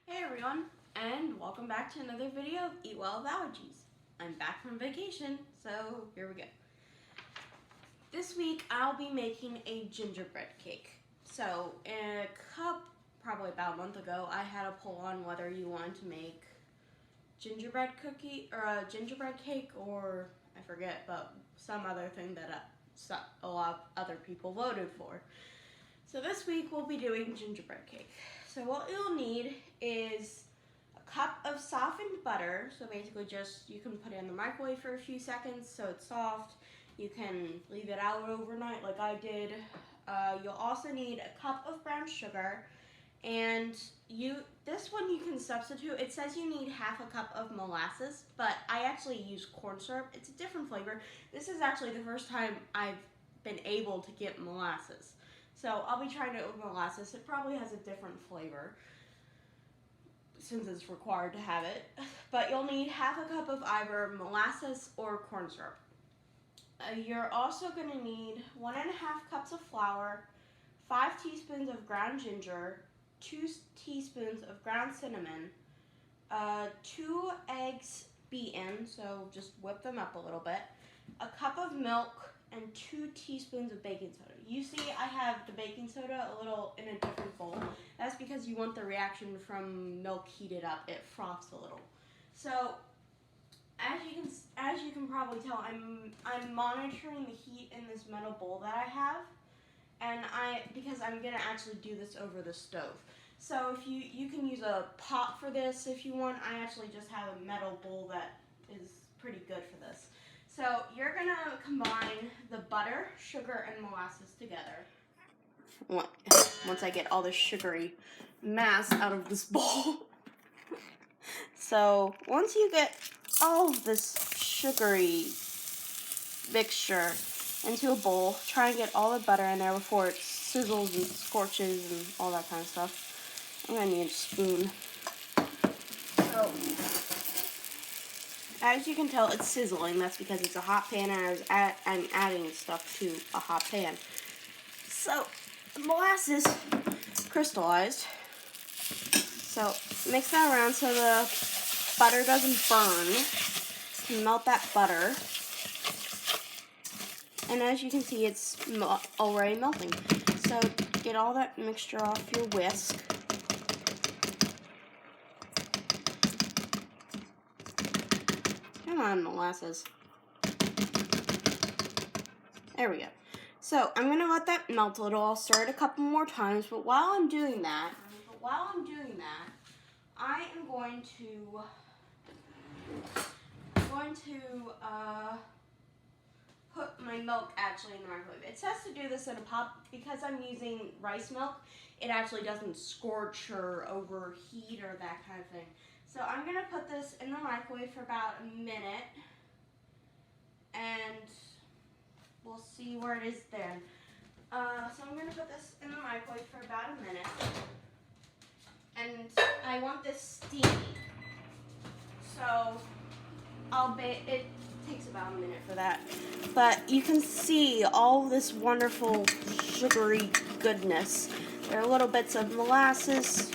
Hey everyone, and welcome back to another video of Eat Well with Allergies. I'm back from vacation, so here we go. This week I'll be making a gingerbread cake. So in a cup, probably about a month ago, I had a poll on whether you wanted to make gingerbread cookie or a gingerbread cake, or I forget, but some other thing that a lot of other people voted for. So this week we'll be doing gingerbread cake. So what you'll need is a cup of softened butter. So basically just, you can put it in the microwave for a few seconds so it's soft. You can leave it out overnight like I did. You'll also need a cup of brown sugar. And this one you can substitute. It says you need half a cup of molasses, but I actually use corn syrup. It's a different flavor. This is actually the first time I've been able to get molasses. So I'll be trying it with molasses. It probably has a different flavor since it's required to have it. But you'll need half a cup of either molasses or corn syrup. You're also going to need 1.5 cups of flour, 5 teaspoons of ground ginger, 2 teaspoons of ground cinnamon, 2 eggs beaten, so just whip them up a little bit, a cup of milk, and 2 teaspoons of baking soda. You see I have the baking soda a little in a different bowl. That's because you want the reaction from milk heated up. It froths a little. So as you can probably tell, I'm monitoring the heat in this metal bowl that I have, and because I'm gonna actually do this over the stove. So if you can use a pot for this if you want. I actually just have a metal bowl that is pretty good for this. So you're gonna combine the butter, sugar, and molasses together. Once I get all the sugary mass out of this bowl. So once you get all of this sugary mixture into a bowl, try and get all the butter in there before it sizzles and scorches and all that kind of stuff. I'm gonna need a spoon. So as you can tell, it's sizzling. That's because it's a hot pan, and I'm adding stuff to a hot pan. So the molasses crystallized. So mix that around so the butter doesn't burn. Melt that butter. And as you can see, it's already melting. So get all that mixture off your whisk. Come on, molasses. There we go. So I'm going to let that melt a little. I'll stir it a couple more times. But while I'm doing that, I am going to put my milk actually in the microwave. It says to do this in a pot because I'm using rice milk. It actually doesn't scorch or overheat or that kind of thing. So I'm going to put this in the microwave for about a minute, and we'll see where it is then. So I'm going to put this in the microwave for about a minute, and I want this steamy. So it takes about a minute for that. But you can see all this wonderful sugary goodness. There are little bits of molasses.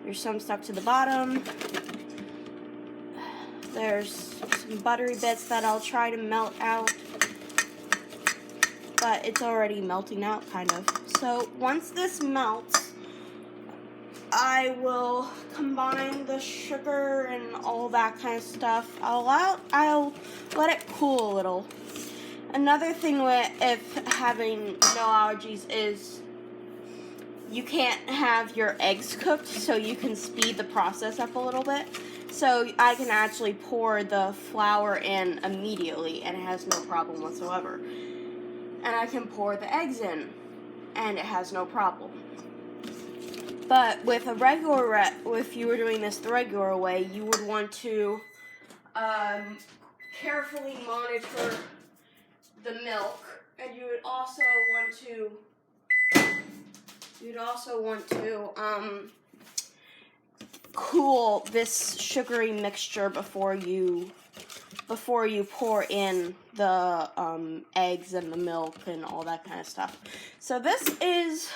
There's some stuck to the bottom. There's some buttery bits that I'll try to melt out. But it's already melting out, kind of. So once this melts, I will combine the sugar and all that kind of stuff. I'll let it cool a little. Another thing if having no allergies is you can't have your eggs cooked, so you can speed the process up a little bit. So I can actually pour the flour in immediately, and it has no problem whatsoever. And I can pour the eggs in, and it has no problem. But with if you were doing this the regular way, you would want to carefully monitor the milk, and you would also want to cool this sugary mixture before you pour in the eggs and the milk and all that kind of stuff. So this is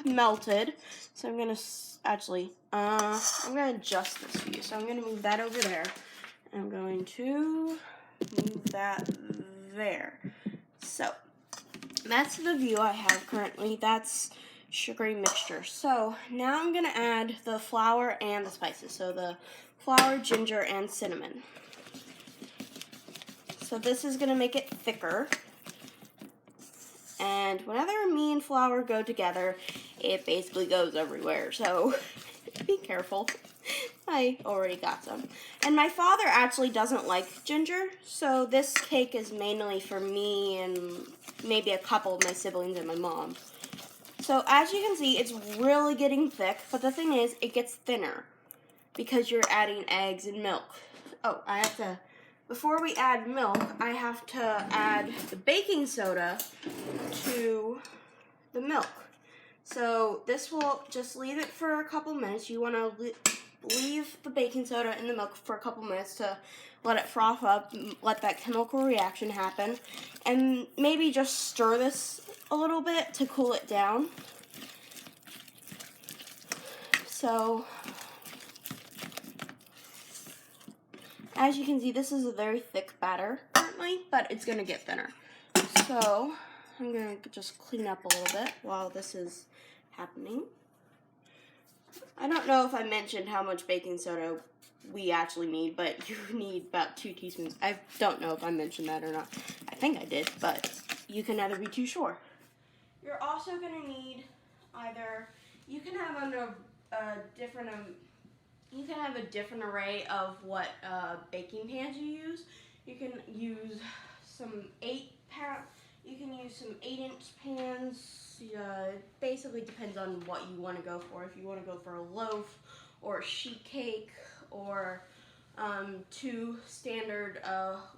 melted. So I'm gonna actually, I'm gonna adjust this for you. So I'm gonna move that over there. I'm going to move that there. So that's the view I have currently. That's sugary mixture. So now I'm gonna add the flour and the spices. So the flour, ginger, and cinnamon. So this is gonna make it thicker. And whenever me and flour go together, it basically goes everywhere. So be careful. I already got some. And my father actually doesn't like ginger, so this cake is mainly for me and maybe a couple of my siblings and my mom. So as you can see, it's really getting thick, but the thing is, it gets thinner because you're adding eggs and milk. Oh, before we add milk, I have to add the baking soda to the milk. So this will just leave it for a couple minutes. You want to leave the baking soda in the milk for a couple minutes to let it froth up, let that chemical reaction happen, and maybe just stir this a little bit to cool it down. So as you can see, this is a very thick batter currently, but it's going to get thinner. So I'm going to just clean up a little bit while this is happening. I don't know if I mentioned how much baking soda we actually need, but you need about 2 teaspoons. I don't know if I mentioned that or not. I think I did, but you can never be too sure. You're also going to need you can have a different array of what baking pans you use. You can use some 8-inch pans. It basically depends on what you want to go for. If you want to go for a loaf or a sheet cake or 2 standard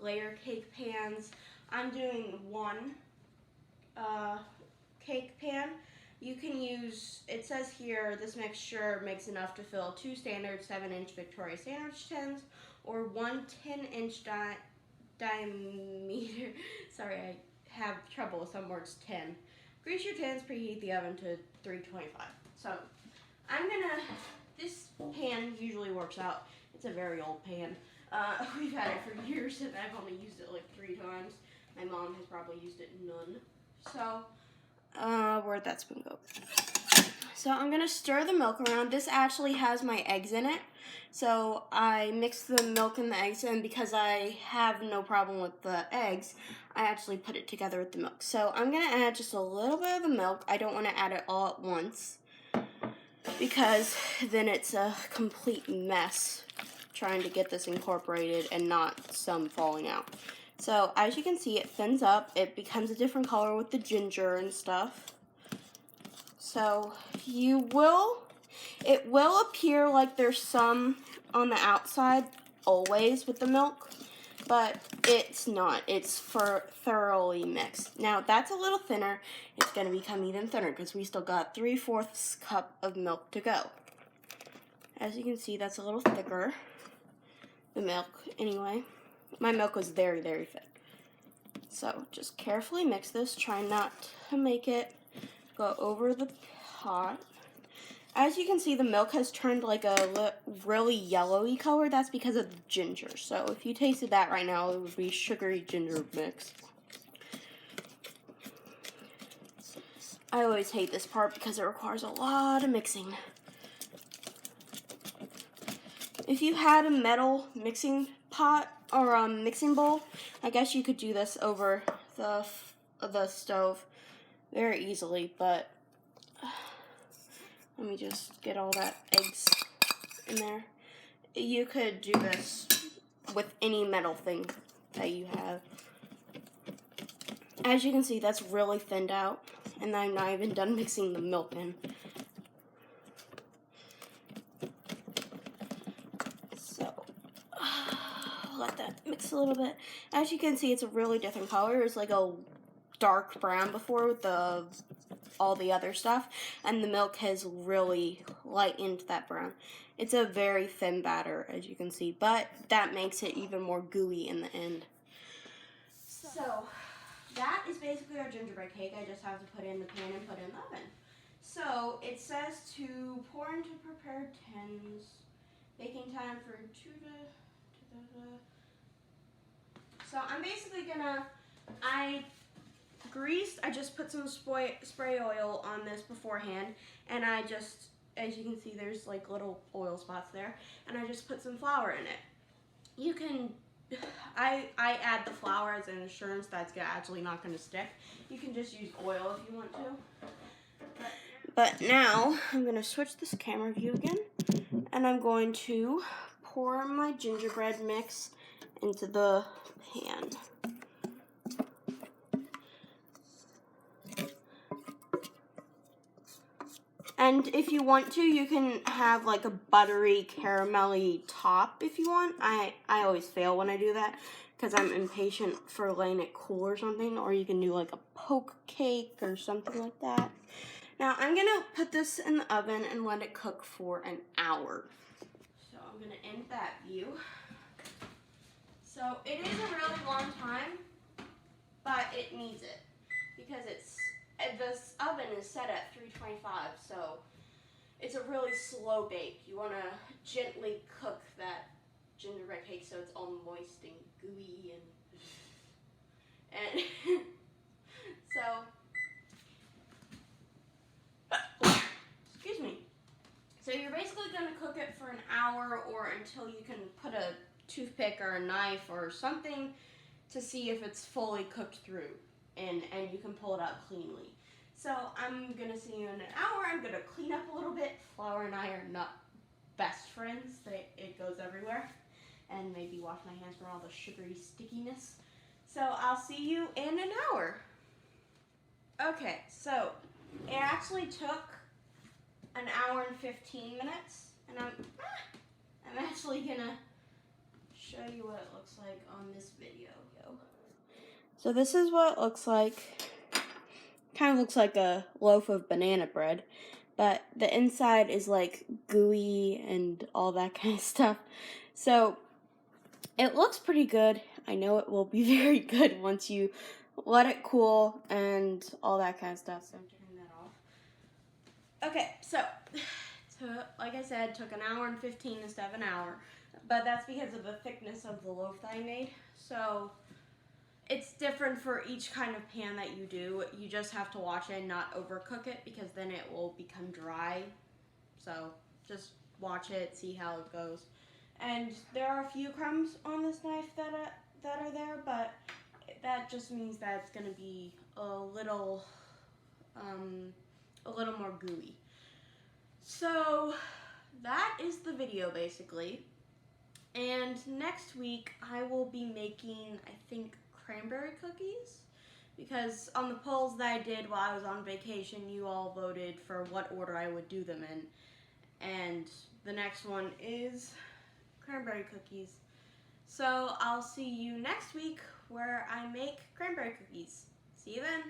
layer cake pans. I'm doing 1 cake pan. You can use, it says here, this mixture makes enough to fill 2 standard 7-inch Victoria sandwich tins or 1 10-inch diameter. Sorry, I have trouble with some words. 10. Grease your tins, preheat the oven to 325. So this pan usually works out. It's a very old pan. We've had it for years and I've only used it like 3 times. My mom has probably used it none. So, where'd that spoon go? So I'm gonna stir the milk around. This actually has my eggs in it. So I mix the milk and the eggs in because I have no problem with the eggs. I actually put it together with the milk. So I'm gonna add just a little bit of the milk. I don't wanna add it all at once because then it's a complete mess trying to get this incorporated and not some falling out. So as you can see, it thins up. It becomes a different color with the ginger and stuff. So it will appear like there's some on the outside always with the milk, but it's not. It's thoroughly mixed. Now that's a little thinner. It's going to become even thinner because we still got 3/4 cup of milk to go. As you can see, that's a little thicker. The milk, anyway. My milk was very, very thin. So just carefully mix this. Try not to make it go over the pot. As you can see, the milk has turned like a really yellowy color. That's because of the ginger. So if you tasted that right now, it would be sugary ginger mix. I always hate this part because it requires a lot of mixing. If you had a metal mixing pot or a mixing bowl, I guess you could do this over the stove very easily, but let me just get all that eggs in there. You could do this with any metal thing that you have. As you can see, that's really thinned out, and I'm not even done mixing the milk in. Let that mix a little bit. As you can see, it's a really different color. It's like a dark brown before with all the other stuff, and the milk has really lightened that brown. It's a very thin batter, as you can see, but that makes it even more gooey in the end. So that is basically our gingerbread cake. I just have to put it in the pan and put it in the oven. So it says to pour into prepared tins. Baking time for 2 to. So I'm basically gonna. I just put some spray oil on this beforehand, and I just, as you can see, there's like little oil spots there, and I just put some flour in it. You can. I add the flour as an assurance that's actually not going to stick. You can just use oil if you want to. But now I'm going to switch this camera view again, and I'm going to pour my gingerbread mix into the pan. And if you want to, you can have like a buttery, caramelly top if you want. I always fail when I do that because I'm impatient for letting it cool or something. Or you can do like a poke cake or something like that. Now I'm going to put this in the oven and let it cook for an hour. So I'm going to end that view. So it is a really long time, but it needs it because this oven is set at 325, so it's a really slow bake. You want to gently cook that gingerbread cake so it's all moist and gooey and so excuse me. So you're basically going to cook it for an hour or until you can put a toothpick or a knife or something to see if it's fully cooked through and you can pull it out cleanly. So I'm going to see you in an hour. I'm going to clean up a little bit. Flour and I are not best friends. It goes everywhere. And maybe wash my hands from all the sugary stickiness. So I'll see you in an hour. Okay, so it actually took an hour and 15 minutes. And I'm actually going to show you what it looks like on this video. So this is what it looks like. Kind of looks like a loaf of banana bread, but the inside is like gooey and all that kind of stuff. So it looks pretty good. I know it will be very good once you let it cool and all that kind of stuff. So I'm turning that off. Okay, so like I said, took an hour and 15 instead of an hour, but that's because of the thickness of the loaf that I made. So it's different for each kind of pan that you do. You just have to watch it and not overcook it because then it will become dry. So just watch it, see how it goes. And there are a few crumbs on this knife that are there, but that just means that it's going to be a little more gooey. So that is the video basically. And next week I will be making, I think, cranberry cookies, because on the polls that I did while I was on vacation, you all voted for what order I would do them in, and the next one is cranberry cookies. So I'll see you next week where I make cranberry cookies. See you then.